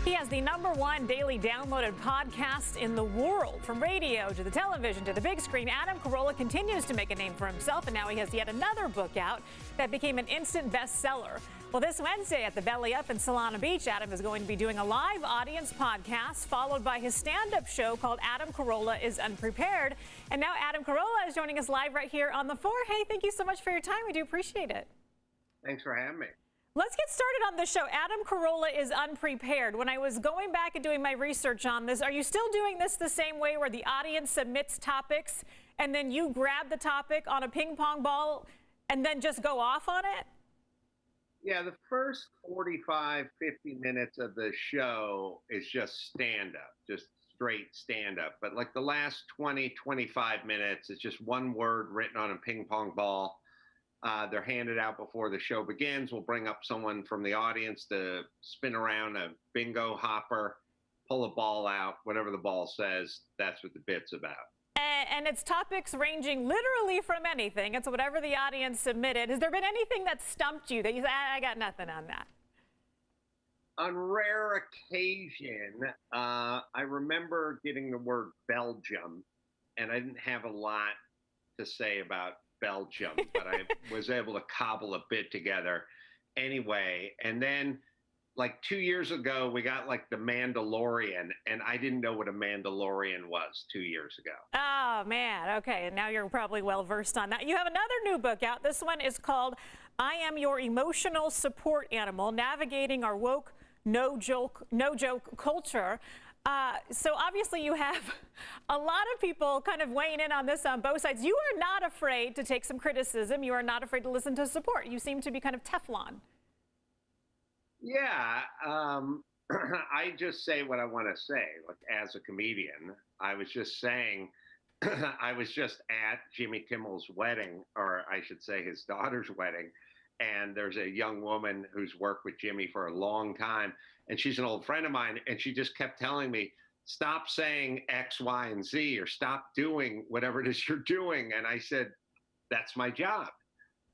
He has the #1 daily downloaded podcast in the world. From radio to the television to the big screen, Adam Carolla continues to make a name for himself, and now he has yet another book out that became an instant bestseller. Well, this Wednesday at the Belly Up in Solana Beach, Adam is going to be doing a live audience podcast followed by his stand-up show called Adam Carolla Is Unprepared. And now Adam Carolla is joining us live right here on the floor. Hey, thank you so much for your time. We do appreciate it. Thanks for having me. Let's get started on the show. Adam Carolla Is Unprepared. When I was going back and doing my research on this, are you still doing this the same way where the audience submits topics and then you grab the topic on a ping pong ball and then just go off on it? Yeah, the first 45, 50 minutes of the show is just stand-up, just straight stand-up. But like the last 20, 25 minutes, it's just one word written on a ping pong ball. They're handed out before the show begins. We'll bring up someone from the audience to spin around a bingo hopper, pull a ball out, whatever the ball says, that's what the bit's about. And it's topics ranging literally from anything. It's whatever the audience submitted. Has there been anything that stumped you that you said, I got nothing on that? On rare occasion, I remember getting the word Belgium, and I didn't have a lot to say about Belgium, but I was able to cobble a bit together anyway. And then like 2 years ago, we got like the Mandalorian, and I didn't know what a Mandalorian was 2 years ago. Oh, man. Okay. And now you're probably well versed on that. You have another new book out. This one is called I Am Your Emotional Support Animal, Navigating Our Woke, No Joke Culture. So obviously you have a lot of people kind of weighing in on this on both sides. You are not afraid to take some criticism. You are not afraid to listen to support. You seem to be kind of Teflon. Yeah, I just say what I want to say. Like as a comedian, I was just saying, I was just at Jimmy Kimmel's wedding, or I should say his daughter's wedding. And there's a young woman who's worked with Jimmy for a long time, and she's an old friend of mine, and she just kept telling me, stop saying X, Y, and Z, or stop doing whatever it is you're doing. And I said, that's my job.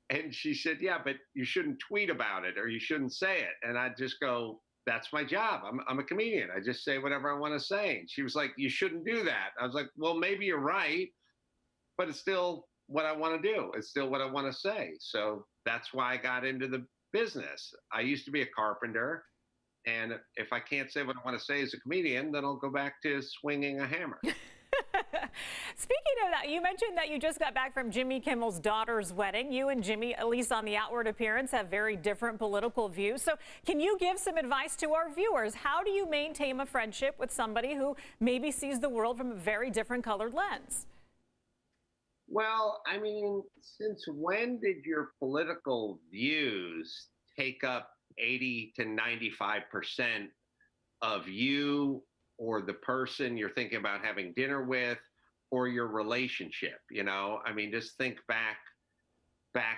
And she said, yeah, but you shouldn't tweet about it, or you shouldn't say it. And I'd just go, that's my job. I'm a comedian. I just say whatever I want to say. And she was like, you shouldn't do that. I was like, well, maybe you're right, but it's still what I want to do. It's still what I want to say. So that's why I got into the business. I used to be a carpenter, and if I can't say what I want to say as a comedian, then I'll go back to swinging a hammer. Speaking of that, you mentioned that you just got back from Jimmy Kimmel's daughter's wedding. You and Jimmy, at least on the outward appearance, have very different political views. So can you give some advice to our viewers? How do you maintain a friendship with somebody who maybe sees the world from a very different colored lens? Well, I mean, since when did your political views take up 80 to 95% of you or the person you're thinking about having dinner with or your relationship? You know, I mean, just think back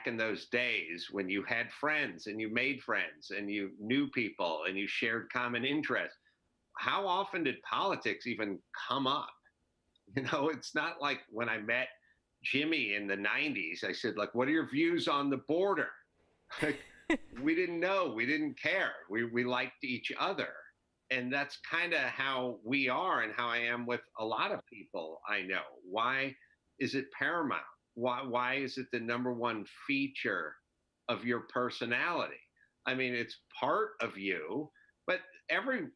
in those days when you had friends and you made friends and you knew people and you shared common interests. How often did politics even come up? You know, it's not like when I met Jimmy in the 90s, I said, like, what are your views on the border? Like, we didn't know. We didn't care. We liked each other. And that's kind of how we are and how I am with a lot of people I know. Why is it paramount? Why is it the #1 feature of your personality? I mean, it's part of you, but every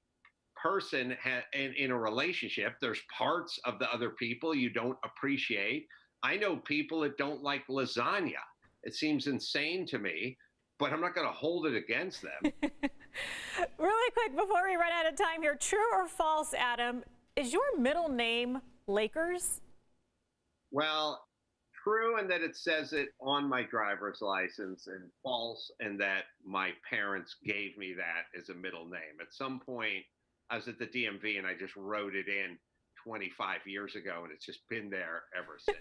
person in a relationship, there's parts of the other people you don't appreciate. I know people that don't like lasagna. It seems insane to me, but I'm not going to hold it against them. Really quick, before we run out of time here, true or false, Adam, is your middle name Lakers? Well, true in that it says it on my driver's license, and false in that my parents gave me that as a middle name. At some point, I was at the DMV and I just wrote it in 25 years ago, and it's just been there ever since.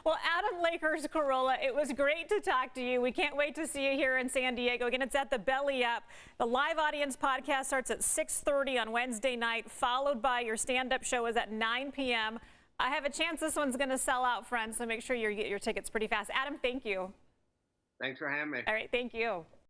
Well, Adam Lakers Carolla, it was great to talk to you. We can't wait to see you here in San Diego. Again, it's at the Belly Up. The live audience podcast starts at 6:30 on Wednesday night, followed by your stand-up show is at 9 p.m. I have a chance this one's going to sell out, friends, so make sure you get your tickets pretty fast. Adam, thank you. Thanks for having me. All right, thank you.